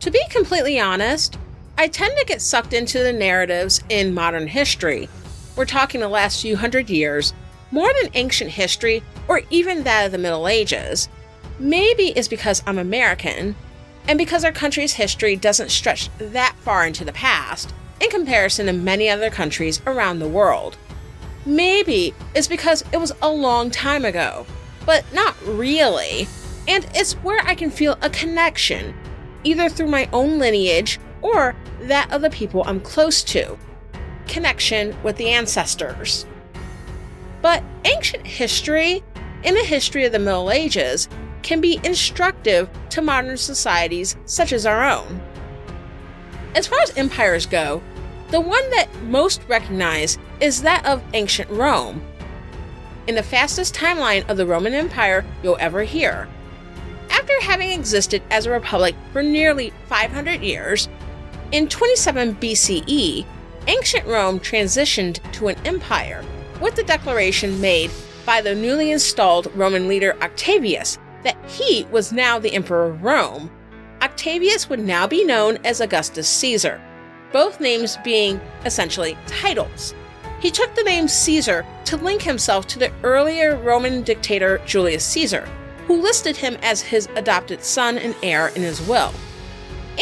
To be completely honest, I tend to get sucked into the narratives in modern history. We're talking the last few hundred years, more than ancient history or even that of the Middle Ages. Maybe it's because I'm American, and because our country's history doesn't stretch that far into the past in comparison to many other countries around the world. Maybe it's because it was a long time ago, but not really, and it's where I can feel a connection, either through my own lineage or that of the people I'm close to. Connection with the ancestors. But ancient history, and the history of the Middle Ages, can be instructive to modern societies such as our own. As far as empires go, the one that most recognize is that of ancient Rome, in the fastest timeline of the Roman Empire you'll ever hear. After having existed as a republic for nearly 500 years, in 27 BCE, ancient Rome transitioned to an empire with the declaration made by the newly installed Roman leader Octavius that he was now the Emperor of Rome. Octavius would now be known as Augustus Caesar, both names being essentially titles. He took the name Caesar to link himself to the earlier Roman dictator Julius Caesar, who listed him as his adopted son and heir in his will.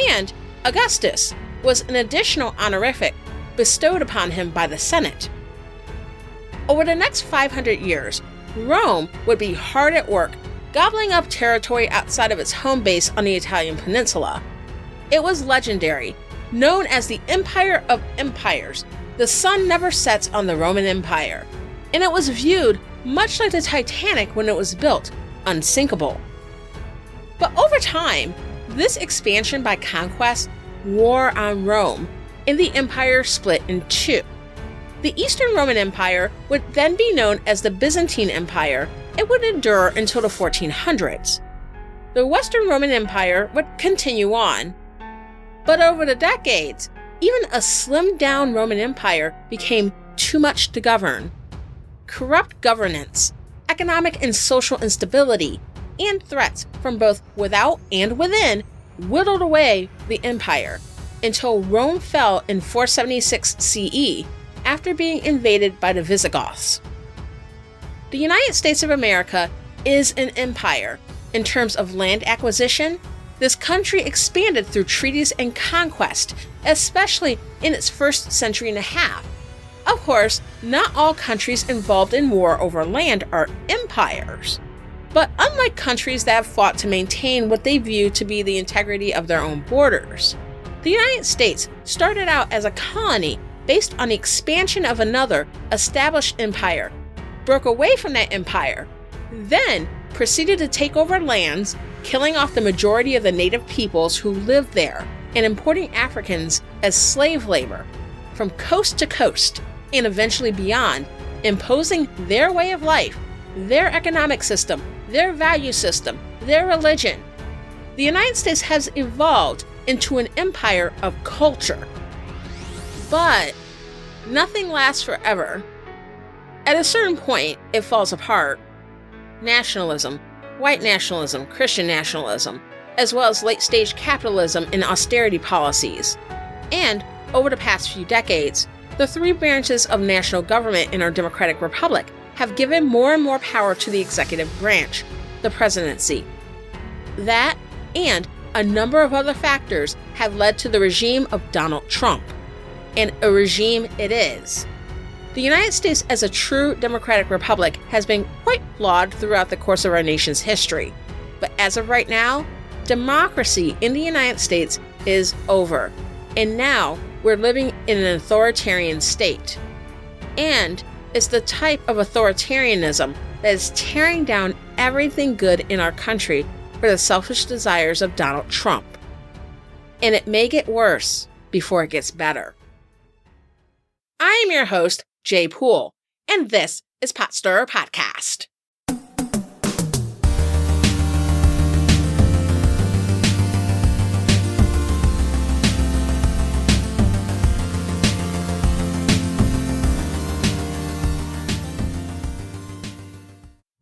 And Augustus was an additional honorific bestowed upon him by the Senate. Over the next 500 years, Rome would be hard at work gobbling up territory outside of its home base on the Italian peninsula. It was legendary, known as the Empire of Empires. The sun never sets on the Roman Empire, and it was viewed much like the Titanic when it was built, unsinkable. But over time, this expansion by conquest wore on Rome, and the empire split in two. The Eastern Roman Empire would then be known as the Byzantine Empire. It would endure until the 1400s. The Western Roman Empire would continue on. But over the decades, even a slimmed-down Roman Empire became too much to govern. Corrupt governance, economic and social instability, and threats from both without and within whittled away the empire until Rome fell in 476 CE after being invaded by the Visigoths. The United States of America is an empire. In terms of land acquisition, this country expanded through treaties and conquest, especially in its first century and a half. Of course, not all countries involved in war over land are empires. But unlike countries that have fought to maintain what they view to be the integrity of their own borders, the United States started out as a colony based on the expansion of another established empire, broke away from that empire, then proceeded to take over lands, killing off the majority of the native peoples who lived there and importing Africans as slave labor from coast to coast and eventually beyond, imposing their way of life, their economic system, their value system, their religion. The United States has evolved into an empire of culture. But nothing lasts forever. At a certain point, it falls apart. Nationalism, white nationalism, Christian nationalism, as well as late-stage capitalism and austerity policies. And, over the past few decades, the three branches of national government in our democratic republic have given more and more power to the executive branch, the presidency. That, and a number of other factors, have led to the regime of Donald Trump. And a regime it is. The United States as a true democratic republic has been quite flawed throughout the course of our nation's history. But as of right now, democracy in the United States is over. And now we're living in an authoritarian state. And it's the type of authoritarianism that is tearing down everything good in our country for the selfish desires of Donald Trump. And it may get worse before it gets better. I am your host, Jaye Poole, and this is Potstirrer Podcast.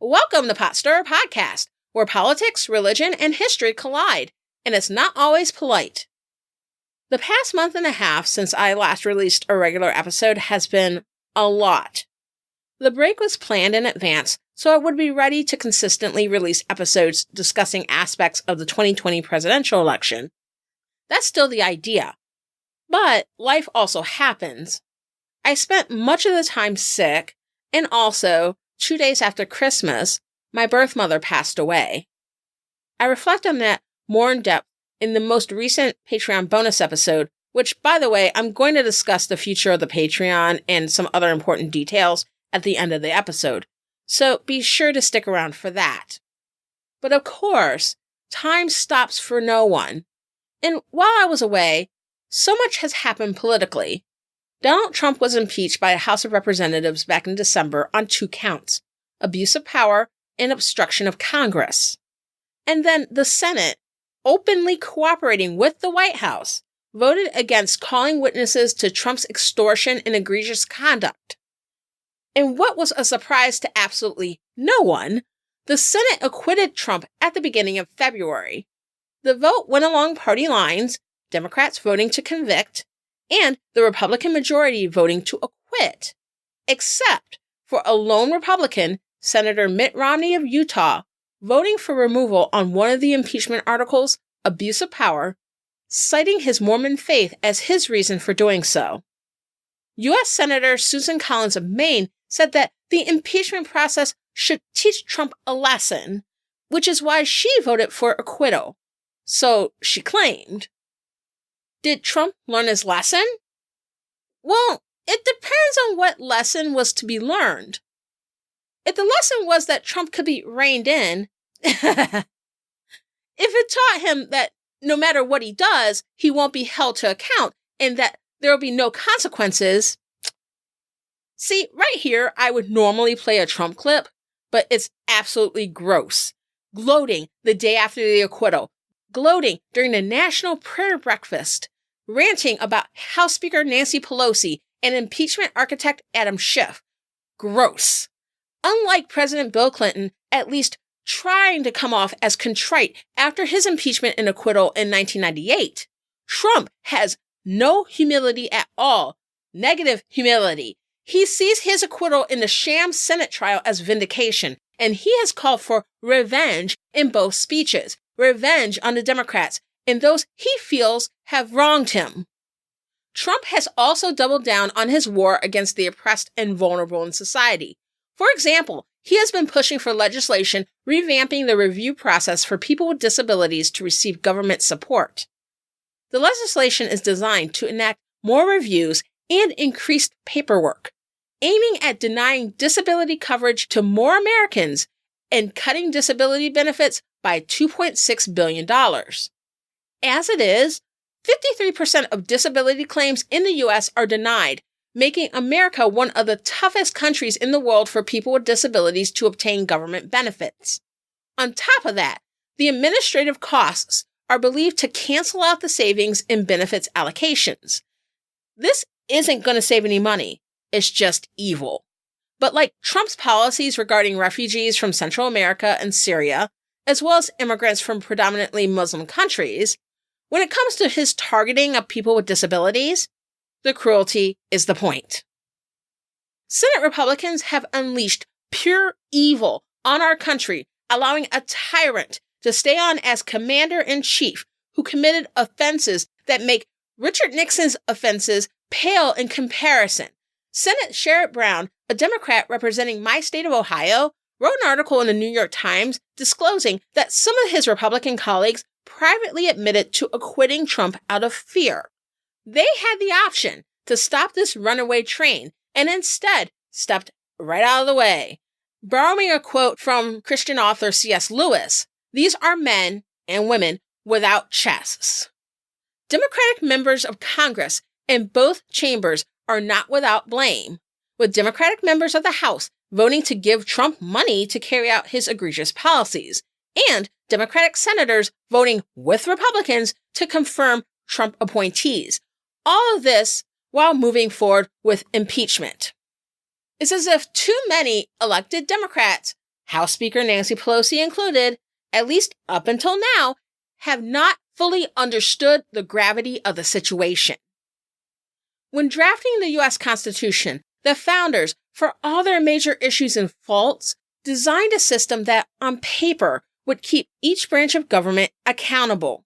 Welcome to Potstirrer Podcast, where politics, religion, and history collide, and it's not always polite. The past month and a half since I last released a regular episode has been a lot. The break was planned in advance, so I would be ready to consistently release episodes discussing aspects of the 2020 presidential election. That's still the idea. But life also happens. I spent much of the time sick, and also, 2 days after Christmas, my birth mother passed away. I reflect on that more in depth in the most recent Patreon bonus episode, which, by the way, I'm going to discuss the future of the Patreon and some other important details at the end of the episode, so be sure to stick around for that. But of course, time stops for no one. And while I was away, so much has happened politically. Donald Trump was impeached by the House of Representatives back in December on 2 counts: abuse of power and obstruction of Congress. And then the Senate, openly cooperating with the White House, voted against calling witnesses to Trump's extortion and egregious conduct. And what was a surprise to absolutely no one, the Senate acquitted Trump at the beginning of February. The vote went along party lines, Democrats voting to convict, and the Republican majority voting to acquit, except for a lone Republican, Senator Mitt Romney of Utah, voting for removal on one of the impeachment articles, abuse of power, citing his Mormon faith as his reason for doing so. U.S. Senator Susan Collins of Maine said that the impeachment process should teach Trump a lesson, which is why she voted for acquittal. So she claimed. Did Trump learn his lesson? Well, it depends on what lesson was to be learned. If the lesson was that Trump could be reined in, if it taught him that no matter what he does, he won't be held to account and that there will be no consequences. See, right here, I would normally play a Trump clip, but it's absolutely gross. Gloating the day after the acquittal, gloating during the National Prayer Breakfast, ranting about House Speaker Nancy Pelosi and impeachment architect Adam Schiff. Gross. Unlike President Bill Clinton, at least trying to come off as contrite after his impeachment and acquittal in 1998, Trump has no humility at all. Negative humility. He sees his acquittal in the sham Senate trial as vindication, and he has called for revenge in both speeches. Revenge on the Democrats and those he feels have wronged him. Trump has also doubled down on his war against the oppressed and vulnerable in society. For example, he has been pushing for legislation revamping the review process for people with disabilities to receive government support. The legislation is designed to enact more reviews and increased paperwork, aiming at denying disability coverage to more Americans and cutting disability benefits by $2.6 billion. As it is, 53% of disability claims in the U.S. are denied, making America one of the toughest countries in the world for people with disabilities to obtain government benefits. On top of that, the administrative costs are believed to cancel out the savings in benefits allocations. This isn't going to save any money. It's just evil. But like Trump's policies regarding refugees from Central America and Syria, as well as immigrants from predominantly Muslim countries, when it comes to his targeting of people with disabilities, the cruelty is the point. Senate Republicans have unleashed pure evil on our country, allowing a tyrant to stay on as commander-in-chief who committed offenses that make Richard Nixon's offenses pale in comparison. Senate Sherrod Brown, a Democrat representing my state of Ohio, wrote an article in the New York Times disclosing that some of his Republican colleagues privately admitted to acquitting Trump out of fear. They had the option to stop this runaway train and instead stepped right out of the way. Borrowing a quote from Christian author C.S. Lewis, these are men and women without chests. Democratic members of Congress in both chambers are not without blame, with Democratic members of the House voting to give Trump money to carry out his egregious policies, and Democratic senators voting with Republicans to confirm Trump appointees. All of this while moving forward with impeachment. It's as if too many elected Democrats, House Speaker Nancy Pelosi included, at least up until now, have not fully understood the gravity of the situation. When drafting the U.S. Constitution, the founders, for all their major issues and faults, designed a system that, on paper, would keep each branch of government accountable.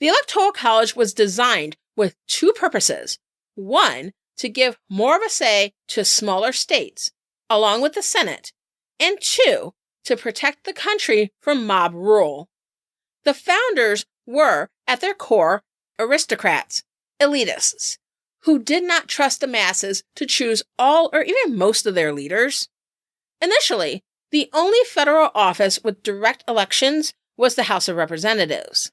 The Electoral College was designed with two purposes. One, to give more of a say to smaller states, along with the Senate, and two, to protect the country from mob rule. The founders were, at their core, aristocrats, elitists, who did not trust the masses to choose all or even most of their leaders. Initially, the only federal office with direct elections was the House of Representatives.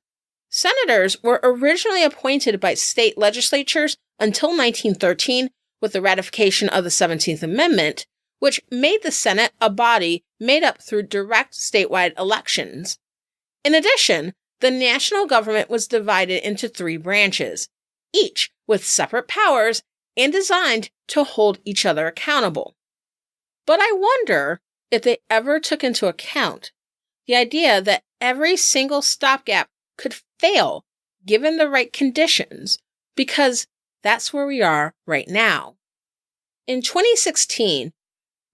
Senators were originally appointed by state legislatures until 1913 with the ratification of the 17th Amendment, which made the Senate a body made up through direct statewide elections. In addition, the national government was divided into three branches, each with separate powers and designed to hold each other accountable. But I wonder if they ever took into account the idea that every single stopgap could fail given the right conditions, because that's where we are right now. In 2016,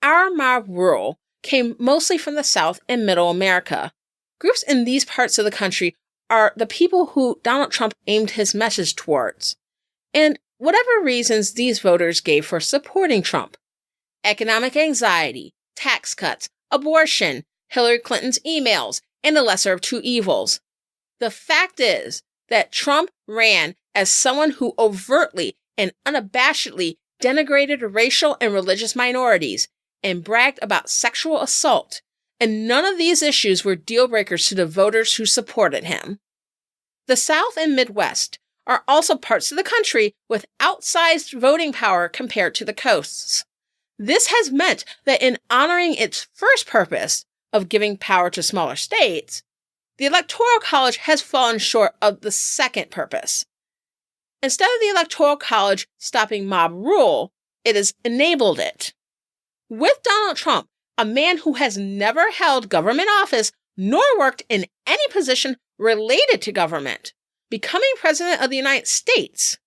our mob rule came mostly from the South and Middle America. Groups in these parts of the country are the people who Donald Trump aimed his message towards, and whatever reasons these voters gave for supporting Trump. Economic anxiety, tax cuts, abortion, Hillary Clinton's emails, and the lesser of two evils. The fact is that Trump ran as someone who overtly and unabashedly denigrated racial and religious minorities and bragged about sexual assault, and none of these issues were deal breakers to the voters who supported him. The South and Midwest are also parts of the country with outsized voting power compared to the coasts. This has meant that in honoring its first purpose of giving power to smaller states, the Electoral College has fallen short of the second purpose. Instead of the Electoral College stopping mob rule, it has enabled it. With Donald Trump, a man who has never held government office nor worked in any position related to government, becoming President of the United States,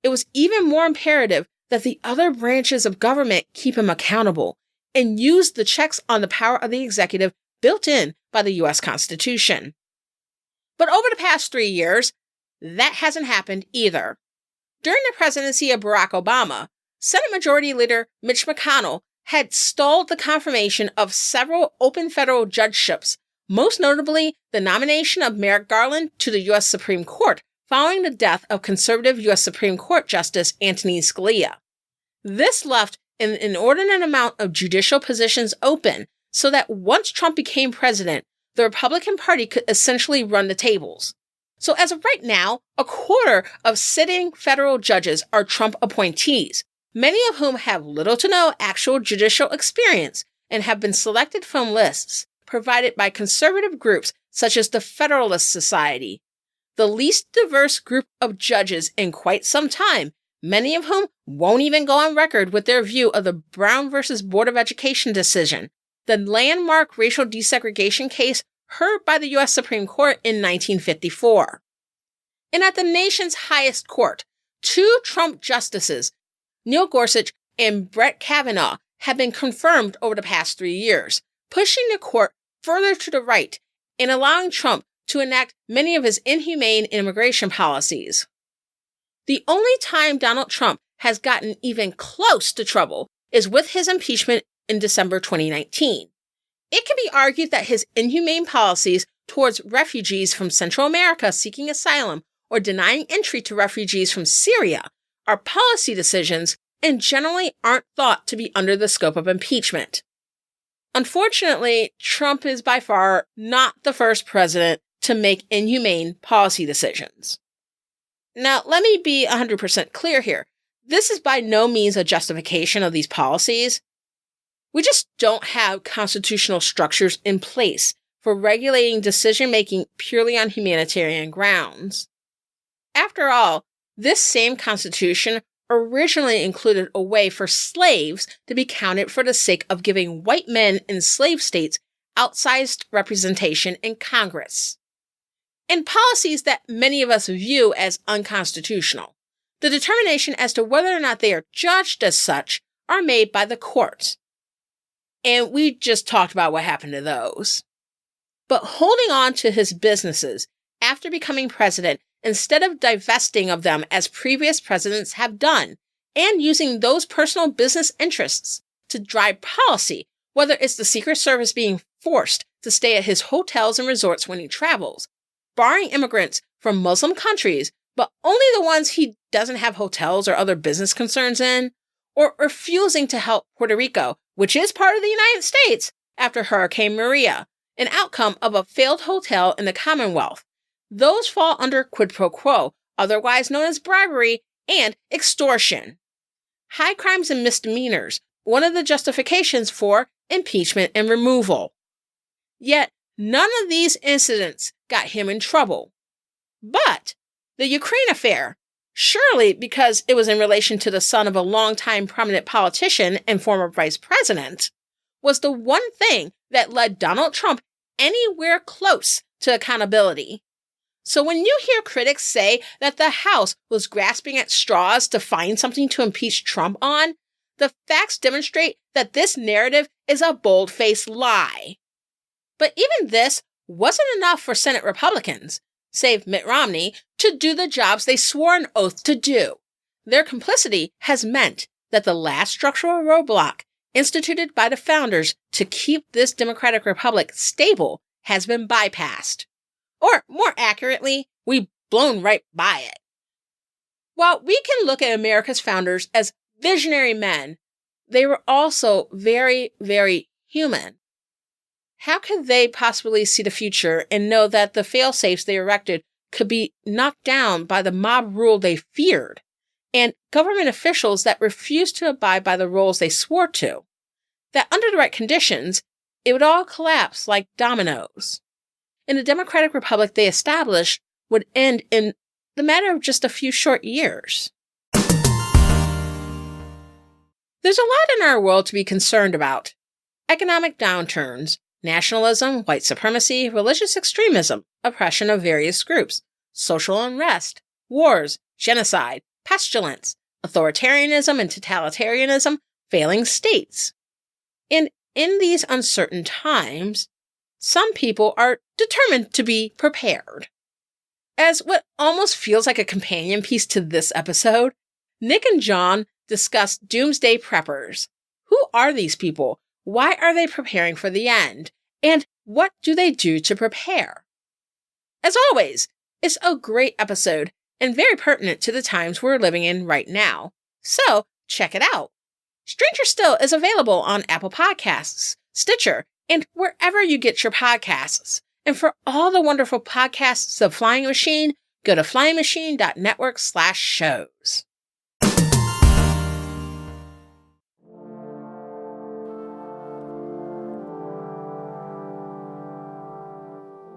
it was even more imperative that the other branches of government keep him accountable and use the checks on the power of the executive built in by the U.S. Constitution. But over the past 3 years, that hasn't happened either. During the presidency of Barack Obama, Senate Majority Leader Mitch McConnell had stalled the confirmation of several open federal judgeships, most notably the nomination of Merrick Garland to the U.S. Supreme Court following the death of conservative U.S. Supreme Court Justice Antonin Scalia. This left an inordinate amount of judicial positions open so that once Trump became president, the Republican Party could essentially run the tables. So as of right now, a quarter of sitting federal judges are Trump appointees, many of whom have little to no actual judicial experience and have been selected from lists provided by conservative groups such as the Federalist Society, the least diverse group of judges in quite some time, many of whom won't even go on record with their view of the Brown versus Board of Education decision, the landmark racial desegregation case heard by the U.S. Supreme Court in 1954. And at the nation's highest court, 2 Trump justices, Neil Gorsuch and Brett Kavanaugh, have been confirmed over the past 3 years, pushing the court further to the right and allowing Trump to enact many of his inhumane immigration policies. The only time Donald Trump has gotten even close to trouble is with his impeachment in December 2019. It can be argued that his inhumane policies towards refugees from Central America seeking asylum or denying entry to refugees from Syria are policy decisions and generally aren't thought to be under the scope of impeachment. Unfortunately, Trump is by far not the first president to make inhumane policy decisions. Now, let me be 100% clear here. This is by no means a justification of these policies. We just don't have constitutional structures in place for regulating decision-making purely on humanitarian grounds. After all, this same Constitution originally included a way for slaves to be counted for the sake of giving white men in slave states outsized representation in Congress. and policies that many of us view as unconstitutional. The determination as to whether or not they are judged as such are made by the courts. And we just talked about what happened to those. But holding on to his businesses after becoming president instead of divesting of them as previous presidents have done, and using those personal business interests to drive policy, whether it's the Secret Service being forced to stay at his hotels and resorts when he travels, barring immigrants from Muslim countries, but only the ones he doesn't have hotels or other business concerns in, or refusing to help Puerto Rico, which is part of the United States, after Hurricane Maria, an outcome of a failed hotel in the Commonwealth. Those fall under quid pro quo, otherwise known as bribery and extortion. High crimes and misdemeanors, one of the justifications for impeachment and removal. Yet, none of these incidents got him in trouble. But the Ukraine affair, surely because it was in relation to the son of a longtime prominent politician and former vice president, was the one thing that led Donald Trump anywhere close to accountability. So when you hear critics say that the House was grasping at straws to find something to impeach Trump on, the facts demonstrate that this narrative is a bold-faced lie. But even this wasn't enough for Senate Republicans, save Mitt Romney, to do the jobs they swore an oath to do. Their complicity has meant that the last structural roadblock instituted by the founders to keep this democratic republic stable has been bypassed. Or, more accurately, we've blown right by it. While we can look at America's founders as visionary men, they were also very, very human. How could they possibly see the future and know that the fail-safes they erected could be knocked down by the mob rule they feared, and government officials that refused to abide by the rules they swore to? That under the right conditions, it would all collapse like dominoes. And the democratic republic they established would end in the matter of just a few short years. There's a lot in our world to be concerned about. Economic downturns, nationalism, white supremacy, religious extremism, oppression of various groups, social unrest, wars, genocide, pestilence, authoritarianism and totalitarianism, failing states. And in these uncertain times, some people are determined to be prepared. As what almost feels like a companion piece to this episode, Nick and John discuss doomsday preppers. Who are these people? Why are they preparing for the end? And what do they do to prepare? As always, it's a great episode and very pertinent to the times we're living in right now. So check it out. Stranger Still is available on Apple Podcasts, Stitcher, and wherever you get your podcasts. And for all the wonderful podcasts of Flying Machine, go to flyingmachine.network/shows.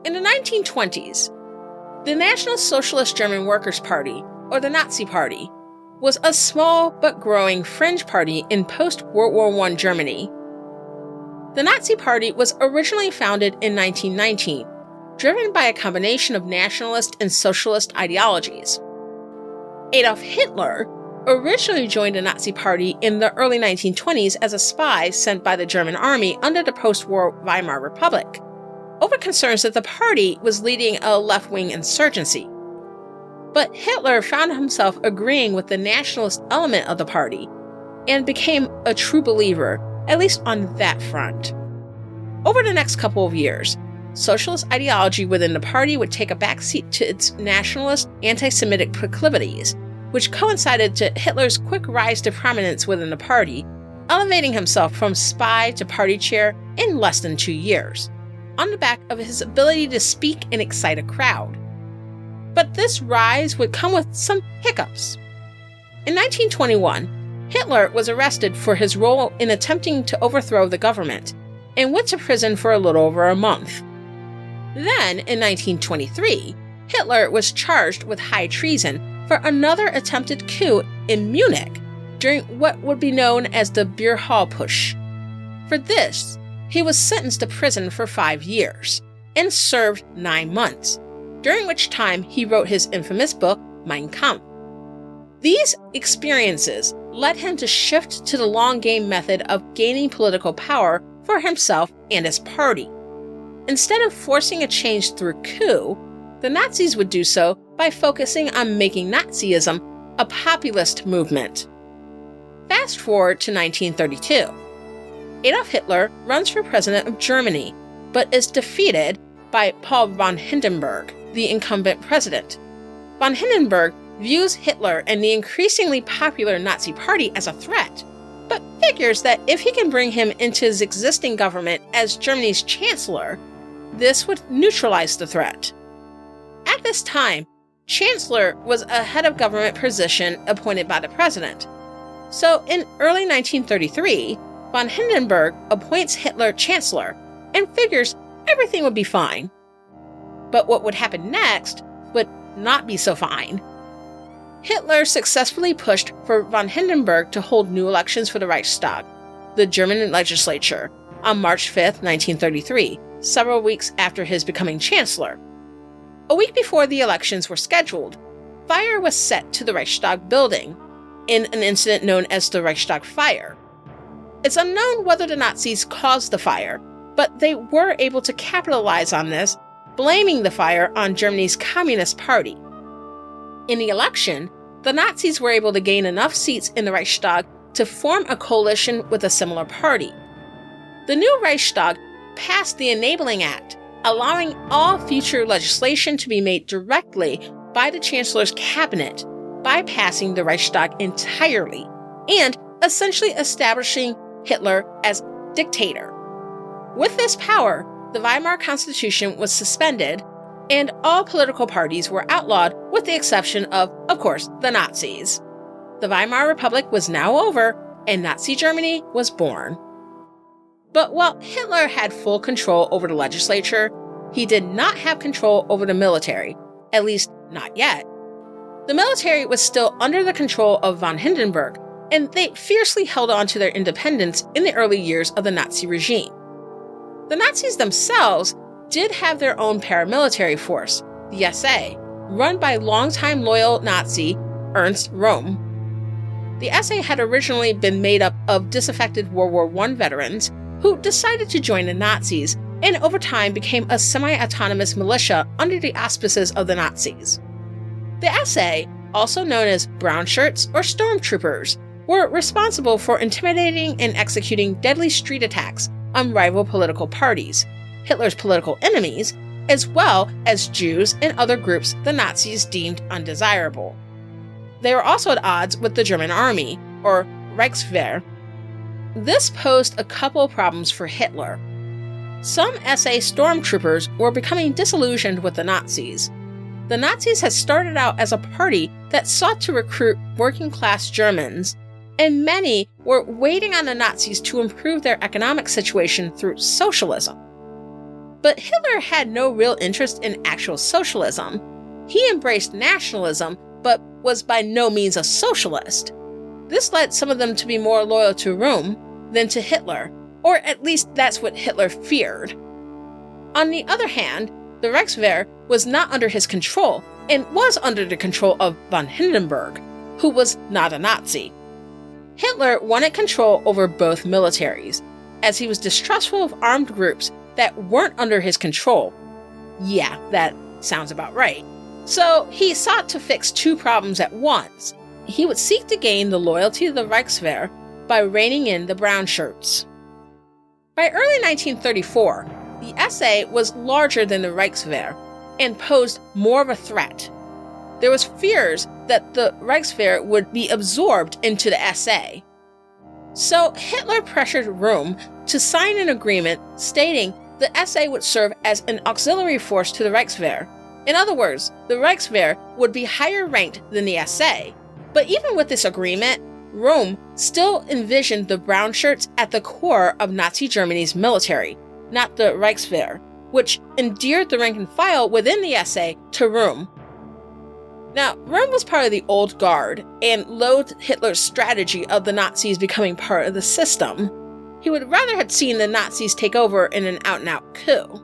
In the 1920s, the National Socialist German Workers' Party, or the Nazi Party, was a small but growing fringe party in post-World War I Germany. The Nazi Party was originally founded in 1919, driven by a combination of nationalist and socialist ideologies. Adolf Hitler originally joined the Nazi Party in the early 1920s as a spy sent by the German army under the post-war Weimar Republic, over concerns that the party was leading a left-wing insurgency. But Hitler found himself agreeing with the nationalist element of the party and became a true believer, at least on that front. Over the next couple of years, socialist ideology within the party would take a backseat to its nationalist, anti-Semitic proclivities, which coincided to Hitler's quick rise to prominence within the party, elevating himself from spy to party chair in less than 2 years, on the back of his ability to speak and excite a crowd. But this rise would come with some hiccups. In 1921, Hitler was arrested for his role in attempting to overthrow the government and went to prison for a little over a month. Then, in 1923, Hitler was charged with high treason for another attempted coup in Munich during what would be known as the Beer Hall Putsch. For this, he was sentenced to prison for 5 years and served 9 months. during which time he wrote his infamous book, Mein Kampf. These experiences led him to shift to the long game method of gaining political power for himself and his party. Instead of forcing a change through coup, the Nazis would do so by focusing on making Nazism a populist movement. Fast forward to 1932. Adolf Hitler runs for president of Germany, but is defeated by Paul von Hindenburg, the incumbent president. Von Hindenburg views Hitler and the increasingly popular Nazi Party as a threat, but figures that if he can bring him into his existing government as Germany's chancellor, this would neutralize the threat. At this time, chancellor was a head of government position appointed by the president. So in early 1933, von Hindenburg appoints Hitler chancellor and figures everything would be fine. But what would happen next would not be so fine. Hitler successfully pushed for von Hindenburg to hold new elections for the Reichstag, the German legislature, on March 5, 1933, several weeks after his becoming chancellor. A week before the elections were scheduled, fire was set to the Reichstag building in an incident known as the Reichstag Fire. It's unknown whether the Nazis caused the fire, but they were able to capitalize on this, blaming the fire on Germany's Communist Party. In the election, the Nazis were able to gain enough seats in the Reichstag to form a coalition with a similar party. The new Reichstag passed the Enabling Act, allowing all future legislation to be made directly by the Chancellor's cabinet, bypassing the Reichstag entirely, and essentially establishing Hitler as dictator. With this power, the Weimar Constitution was suspended, and all political parties were outlawed with the exception of course, the Nazis. The Weimar Republic was now over, and Nazi Germany was born. But while Hitler had full control over the legislature, he did not have control over the military, at least not yet. The military was still under the control of von Hindenburg, and they fiercely held on to their independence in the early years of the Nazi regime. The Nazis themselves did have their own paramilitary force, the SA, run by longtime loyal Nazi Ernst Röhm. The SA had originally been made up of disaffected World War I veterans who decided to join the Nazis and over time became a semi-autonomous militia under the auspices of the Nazis. The SA, also known as brown shirts or stormtroopers, were responsible for intimidating and executing deadly street attacks on rival political parties, Hitler's political enemies, as well as Jews and other groups the Nazis deemed undesirable. They were also at odds with the German army, or Reichswehr. This posed a couple problems for Hitler. Some SA stormtroopers were becoming disillusioned with the Nazis. The Nazis had started out as a party that sought to recruit working-class Germans, and many were waiting on the Nazis to improve their economic situation through socialism. But Hitler had no real interest in actual socialism. He embraced nationalism, but was by no means a socialist. This led some of them to be more loyal to Röhm than to Hitler, or at least that's what Hitler feared. On the other hand, the Reichswehr was not under his control and was under the control of von Hindenburg, who was not a Nazi. Hitler wanted control over both militaries, as he was distrustful of armed groups that weren't under his control. Yeah, that sounds about right. So he sought to fix two problems at once. He would seek to gain the loyalty of the Reichswehr by reining in the brown shirts. By early 1934, the SA was larger than the Reichswehr and posed more of a threat. There was fears that the Reichswehr would be absorbed into the SA. So Hitler pressured Röhm to sign an agreement stating the SA would serve as an auxiliary force to the Reichswehr. In other words, the Reichswehr would be higher ranked than the SA. But even with this agreement, Röhm still envisioned the brown shirts at the core of Nazi Germany's military, not the Reichswehr, which endeared the rank and file within the SA to Röhm. Now, Röhm was part of the old guard and loathed Hitler's strategy of the Nazis becoming part of the system. He would rather have seen the Nazis take over in an out-and-out coup.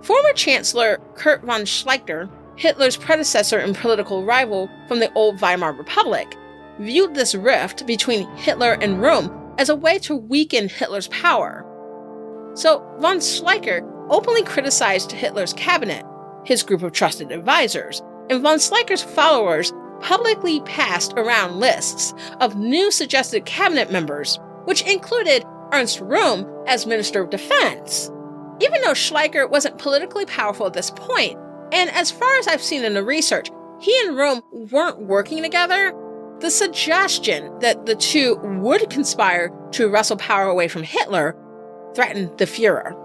Former Chancellor Kurt von Schleicher, Hitler's predecessor and political rival from the old Weimar Republic, viewed this rift between Hitler and Rome as a way to weaken Hitler's power. So von Schleicher openly criticized Hitler's cabinet, his group of trusted advisors, and von Schleicher's followers publicly passed around lists of new suggested cabinet members, which included Ernst Röhm as Minister of Defense. Even though Schleicher wasn't politically powerful at this point, and as far as I've seen in the research, he and Röhm weren't working together, the suggestion that the two would conspire to wrestle power away from Hitler threatened the Fuhrer.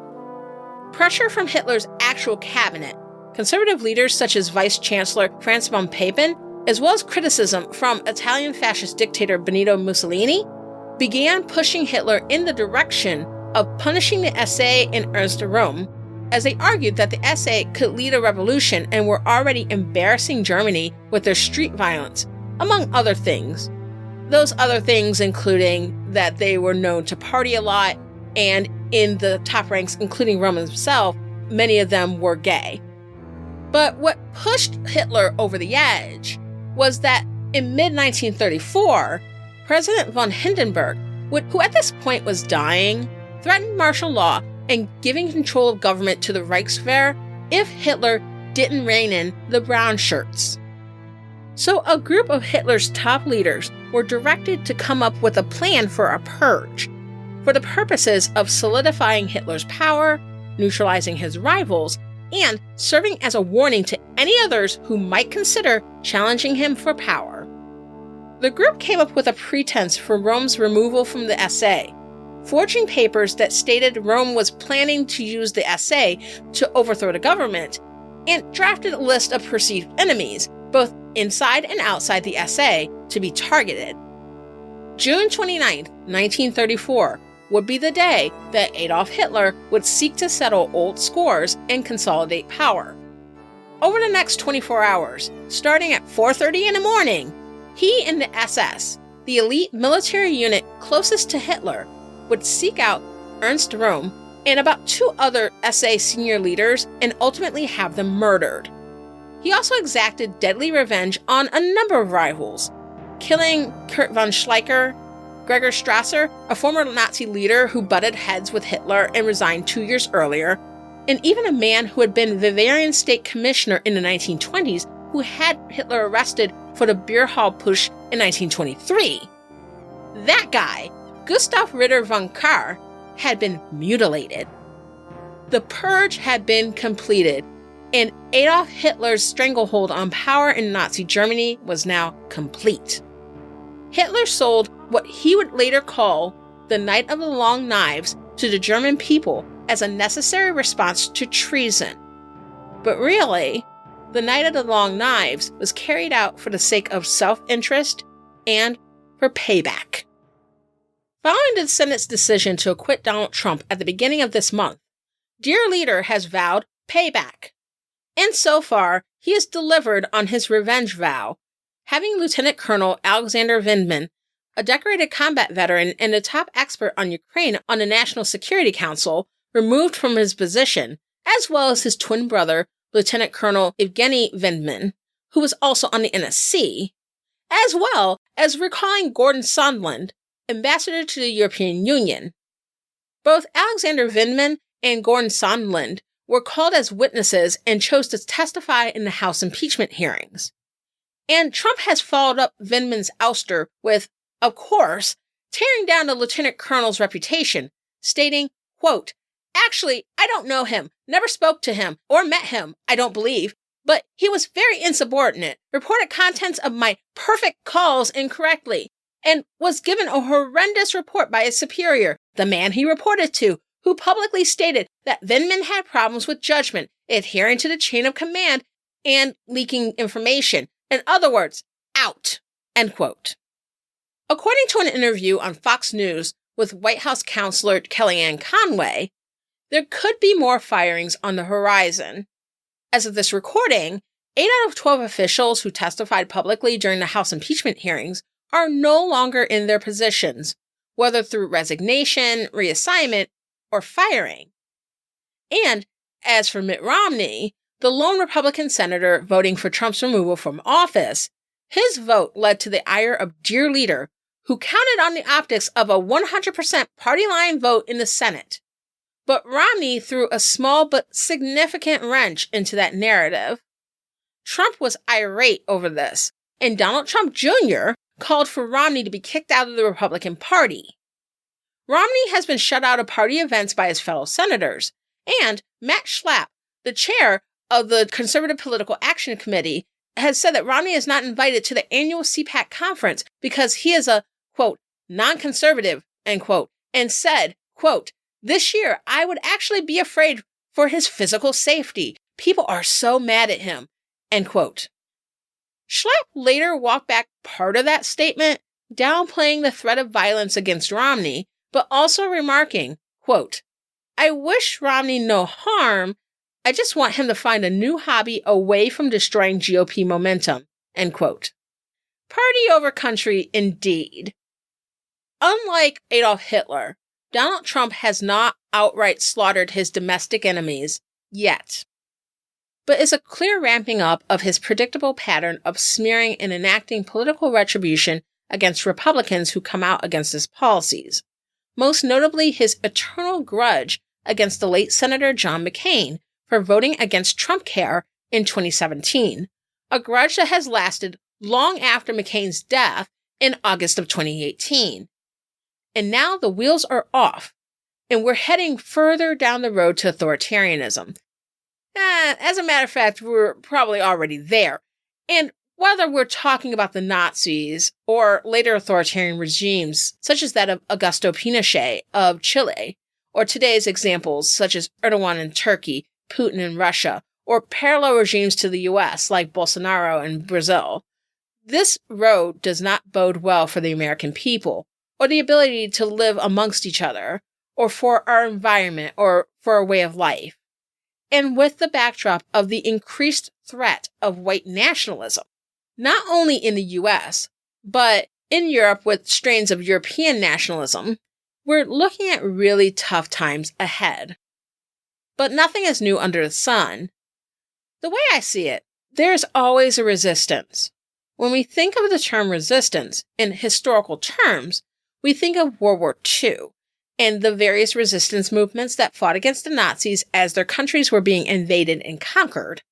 Pressure from Hitler's actual cabinet, conservative leaders such as Vice Chancellor Franz von Papen, as well as criticism from Italian fascist dictator Benito Mussolini, began pushing Hitler in the direction of punishing the SA and Ernst Röhm, as they argued that the SA could lead a revolution and were already embarrassing Germany with their street violence, among other things. Those other things including that they were known to party a lot, and in the top ranks, including Röhm himself, many of them were gay. But what pushed Hitler over the edge was that in mid-1934, President von Hindenburg, who at this point was dying, threatened martial law and giving control of government to the Reichswehr if Hitler didn't rein in the brown shirts. So a group of Hitler's top leaders were directed to come up with a plan for a purge, for the purposes of solidifying Hitler's power, neutralizing his rivals, and serving as a warning to any others who might consider challenging him for power. The group came up with a pretense for Röhm's removal from the SA, forging papers that stated Röhm was planning to use the SA to overthrow the government, and drafted a list of perceived enemies, both inside and outside the SA, to be targeted. June 29, 1934, would be the day that Adolf Hitler would seek to settle old scores and consolidate power. Over the next 24 hours, starting at 4:30 in the morning, he and the SS, the elite military unit closest to Hitler, would seek out Ernst Röhm and about 2 other SA senior leaders and ultimately have them murdered. He also exacted deadly revenge on a number of rivals, killing Kurt von Schleicher, Gregor Strasser, a former Nazi leader who butted heads with Hitler and resigned 2 years earlier, and even a man who had been Bavarian state commissioner in the 1920s who had Hitler arrested for the beer hall push in 1923. That guy, Gustav Ritter von Kahr, had been mutilated. The purge had been completed, and Adolf Hitler's stranglehold on power in Nazi Germany was now complete. Hitler sold what he would later call the Night of the Long Knives to the German people as a necessary response to treason. But really, the Night of the Long Knives was carried out for the sake of self-interest and for payback. Following the Senate's decision to acquit Donald Trump at the beginning of this month, Dear Leader has vowed payback. And so far, he has delivered on his revenge vow, having Lieutenant Colonel Alexander Vindman, a decorated combat veteran and a top expert on Ukraine on the National Security Council, removed from his position, as well as his twin brother, Lieutenant Colonel Evgeny Vindman, who was also on the NSC, as well as recalling Gordon Sondland, ambassador to the European Union. Both Alexander Vindman and Gordon Sondland were called as witnesses and chose to testify in the House impeachment hearings. And Trump has followed up Vindman's ouster with, of course, tearing down the lieutenant colonel's reputation, stating, quote, "Actually, I don't know him, never spoke to him, or met him, I don't believe, but he was very insubordinate, reported contents of my perfect calls incorrectly, and was given a horrendous report by his superior, the man he reported to, who publicly stated that Vindman had problems with judgment, adhering to the chain of command, and leaking information. In other words, out," end quote. According to an interview on Fox News with White House counselor Kellyanne Conway, there could be more firings on the horizon. As of this recording, 8 out of 12 officials who testified publicly during the House impeachment hearings are no longer in their positions, whether through resignation, reassignment, or firing. And As for Mitt Romney, the lone Republican senator voting for Trump's removal from office, his vote led to the ire of dear leader, who counted on the optics of a 100% party line vote in the Senate. But Romney threw a small but significant wrench into that narrative. Trump was irate over this, and Donald Trump Jr. called for Romney to be kicked out of the Republican Party. Romney has been shut out of party events by his fellow senators, and Matt Schlapp, the chair of the Conservative Political Action Committee, has said that Romney is not invited to the annual CPAC conference because he is a, quote, non-conservative, end quote, and said, quote, this year I would actually be afraid for his physical safety. People are so mad at him, end quote. Schlapp later walked back part of that statement, downplaying the threat of violence against Romney, but also remarking, quote, I wish Romney no harm. I just want him to find a new hobby away from destroying GOP momentum, end quote. Party over country indeed. Unlike Adolf Hitler, Donald Trump has not outright slaughtered his domestic enemies yet, but is a clear ramping up of his predictable pattern of smearing and enacting political retribution against Republicans who come out against his policies, most notably his eternal grudge against the late Senator John McCain for voting against Trump Care in 2017, a grudge that has lasted long after McCain's death in August of 2018. And now the wheels are off, and we're heading further down the road to authoritarianism. As a matter of fact, we're probably already there. And whether we're talking about the Nazis or later authoritarian regimes, such as that of Augusto Pinochet of Chile, or today's examples such as Erdogan in Turkey, Putin in Russia, or parallel regimes to the US like Bolsonaro in Brazil, this road does not bode well for the American people, or the ability to live amongst each other, or for our environment, or for our way of life. And with the backdrop of the increased threat of white nationalism, not only in the US, but in Europe with strains of European nationalism, we're looking at really tough times ahead. But nothing is new under the sun. The way I see it, there's always a resistance. When we think of the term resistance in historical terms, we think of World War II and the various resistance movements that fought against the Nazis as their countries were being invaded and conquered.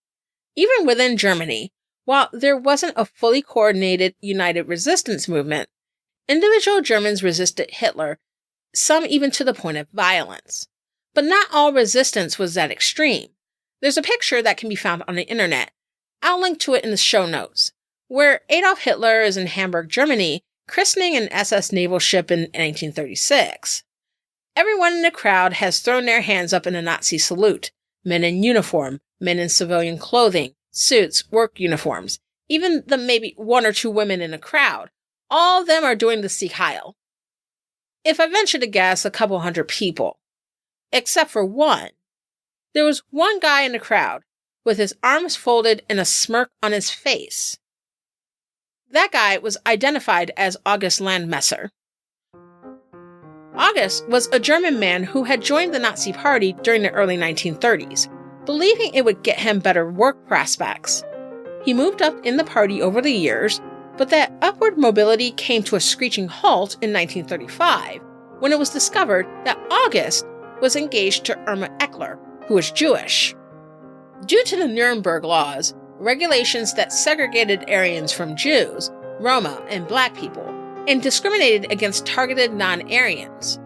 Even within Germany, while there wasn't a fully coordinated, united resistance movement, individual Germans resisted Hitler, some even to the point of violence. But not all resistance was that extreme. There's a picture that can be found on the internet. I'll link to it in the show notes, where Adolf Hitler is in Hamburg, Germany, christening an SS naval ship in 1936. Everyone in the crowd has thrown their hands up in a Nazi salute. Men in uniform, men in civilian clothing, suits, work uniforms, even the maybe one or two women in the crowd. All of them are doing the Sieg Heil. If I venture to guess, a couple hundred people. Except for one. There was one guy in the crowd with his arms folded and a smirk on his face. That guy was identified as August Landmesser. August was a German man who had joined the Nazi Party during the early 1930s, believing it would get him better work prospects. He moved up in the party over the years, but that upward mobility came to a screeching halt in 1935, when it was discovered that August was engaged to Irma Eckler, who was Jewish. Due to the Nuremberg laws, regulations that segregated Aryans from Jews, Roma, and Black people, and discriminated against targeted non-Aryans.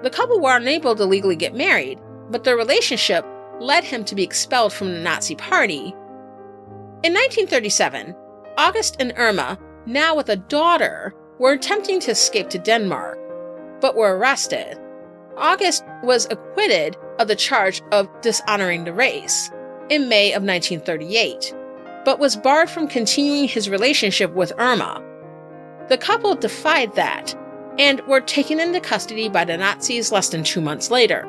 The couple were unable to legally get married, but their relationship led him to be expelled from the Nazi Party. In 1937, August and Irma, now with a daughter, were attempting to escape to Denmark, but were arrested. August was acquitted of the charge of dishonoring the race in May of 1938, but was barred from continuing his relationship with Irma. The couple defied that, and were taken into custody by the Nazis less than 2 months later.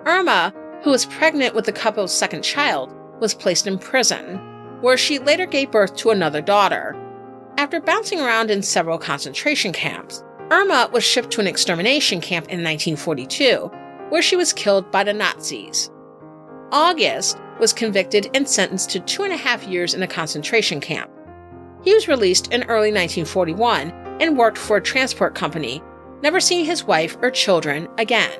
Irma, who was pregnant with the couple's second child, was placed in prison, where she later gave birth to another daughter. After bouncing around in several concentration camps, Irma was shipped to an extermination camp in 1942, where she was killed by the Nazis. August was convicted and sentenced to 2.5 years in a concentration camp. He was released in early 1941 and worked for a transport company, never seeing his wife or children again.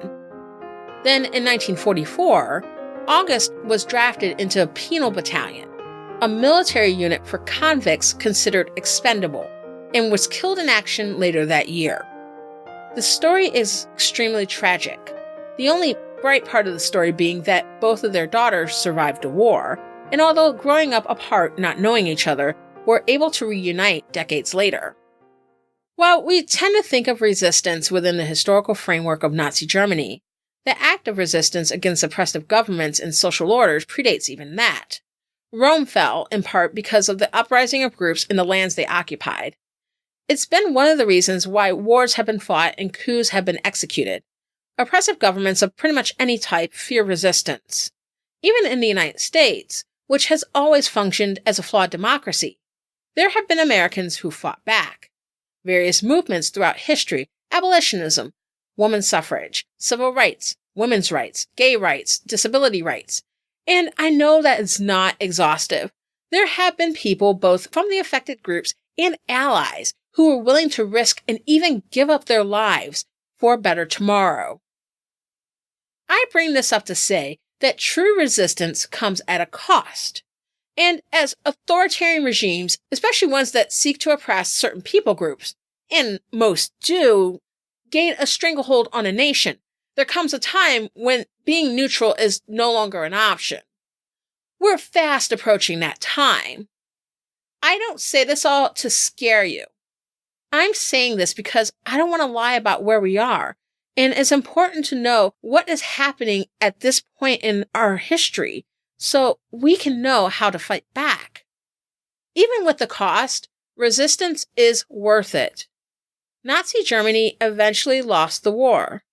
Then in 1944, August was drafted into a penal battalion, a military unit for convicts considered expendable, and was killed in action later that year. The story is extremely tragic, the only bright part of the story being that both of their daughters survived the war, and although growing up apart, not knowing each other, were able to reunite decades later. While we tend to think of resistance within the historical framework of Nazi Germany, the act of resistance against oppressive governments and social orders predates even that. Rome fell, in part because of the uprising of groups in the lands they occupied. It's been one of the reasons why wars have been fought and coups have been executed. Oppressive governments of pretty much any type fear resistance. Even in the United States, which has always functioned as a flawed democracy, there have been Americans who fought back. Various movements throughout history, abolitionism, women's suffrage, civil rights, women's rights, gay rights, disability rights. And I know that it's not exhaustive. There have been people both from the affected groups and allies who were willing to risk and even give up their lives for a better tomorrow. I bring this up to say that true resistance comes at a cost. And as authoritarian regimes, especially ones that seek to oppress certain people groups, and most do, gain a stranglehold on a nation, there comes a time when being neutral is no longer an option. We're fast approaching that time. I don't say this all to scare you. I'm saying this because I don't want to lie about where we are, and it's important to know what is happening at this point in our history so we can know how to fight back. Even with the cost, resistance is worth it. Nazi Germany eventually lost the war.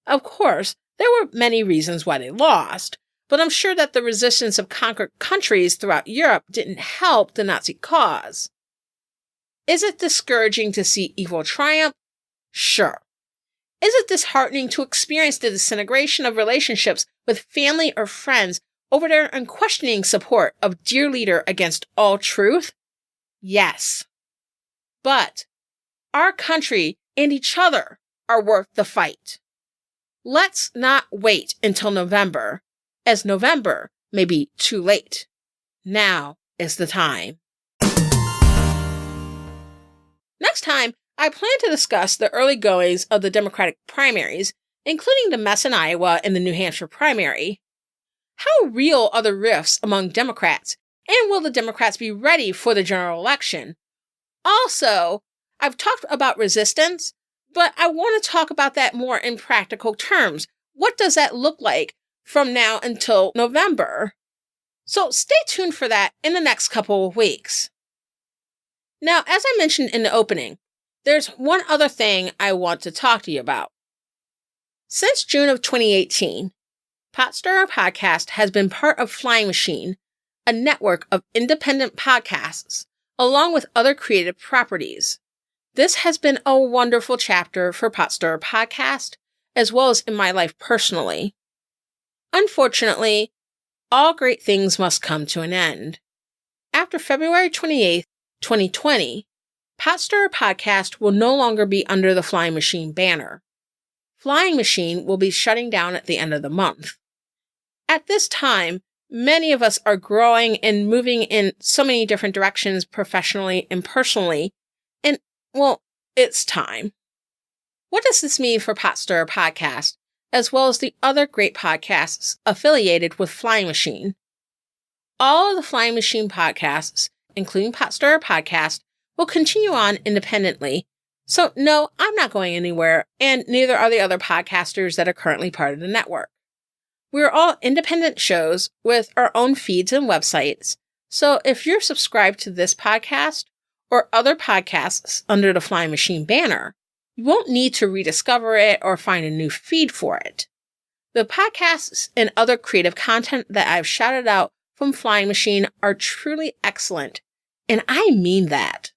Of course, there were many reasons why they lost, but I'm sure that the resistance of conquered countries throughout Europe didn't help the Nazi cause. Is it discouraging to see evil triumph? Sure. Is it disheartening to experience the disintegration of relationships with family or friends over their unquestioning support of dear leader against all truth? Yes. But our country and each other are worth the fight. Let's not wait until November, as November may be too late. Now is the time. Next time, I plan to discuss the early goings of the Democratic primaries, including the mess in Iowa and the New Hampshire primary. How real are the rifts among Democrats, and will the Democrats be ready for the general election? Also, I've talked about resistance, but I want to talk about that more in practical terms. What does that look like from now until November? So stay tuned for that in the next couple of weeks. Now, as I mentioned in the opening, there's one other thing I want to talk to you about. Since June of 2018, Potstirrer Podcast has been part of Flying Machine, a network of independent podcasts, along with other creative properties. This has been a wonderful chapter for Potstirrer Podcast, as well as in my life personally. Unfortunately, all great things must come to an end. After February 28th, 2020, Potstirrer Podcast will no longer be under the Flying Machine banner. Flying Machine will be shutting down at the end of the month. At this time, many of us are growing and moving in so many different directions professionally and personally, and, well, it's time. What does this mean for Potstirrer Podcast, as well as the other great podcasts affiliated with Flying Machine? All of the Flying Machine podcasts, including Potstirrer Podcast, will continue on independently. So no, I'm not going anywhere, and neither are the other podcasters that are currently part of the network. We're all independent shows with our own feeds and websites, so if you're subscribed to this podcast or other podcasts under the Flying Machine banner, you won't need to rediscover it or find a new feed for it. The podcasts and other creative content that I've shouted out from Flying Machine are truly excellent, and I mean that.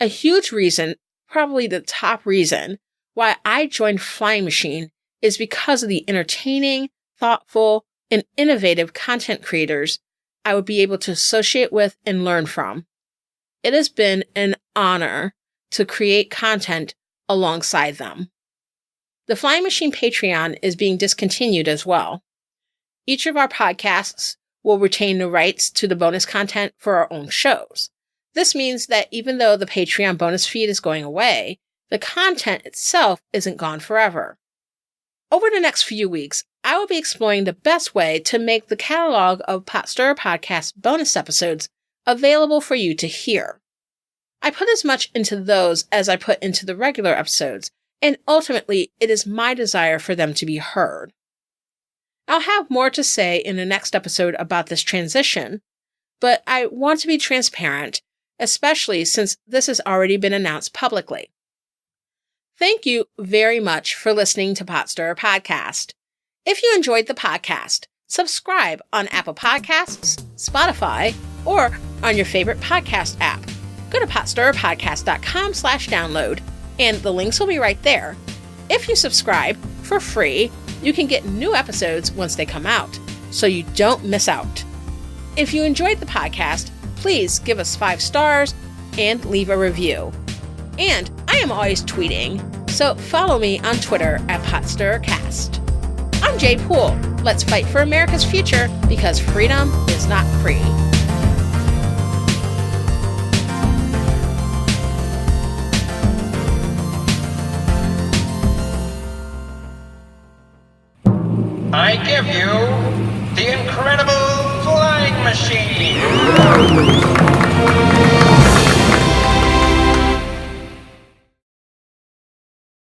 A huge reason, probably the top reason, why I joined Flying Machine is because of the entertaining, thoughtful, and innovative content creators I would be able to associate with and learn from. It has been an honor to create content alongside them. The Flying Machine Patreon is being discontinued as well. Each of our podcasts will retain the rights to the bonus content for our own shows. This means that even though the Patreon bonus feed is going away, the content itself isn't gone forever. Over the next few weeks, I will be exploring the best way to make the catalog of Potstirrer Podcast bonus episodes available for you to hear. I put as much into those as I put into the regular episodes, and ultimately it is my desire for them to be heard. I'll have more to say in the next episode about this transition, but I want to be transparent, especially since this has already been announced publicly. Thank you very much for listening to Potstirrer Podcast. If you enjoyed the podcast, subscribe on Apple Podcasts, Spotify, or on your favorite podcast app. Go to potstirrerpodcast.com/download, and the links will be right there. If you subscribe for free, you can get new episodes once they come out, so you don't miss out. If you enjoyed the podcast, please give us 5 stars and leave a review. And I am always tweeting, so follow me on Twitter at PotstirrerCast. I'm Jaye Poole. Let's fight for America's future because freedom is not free. I give you the incredible flying machine.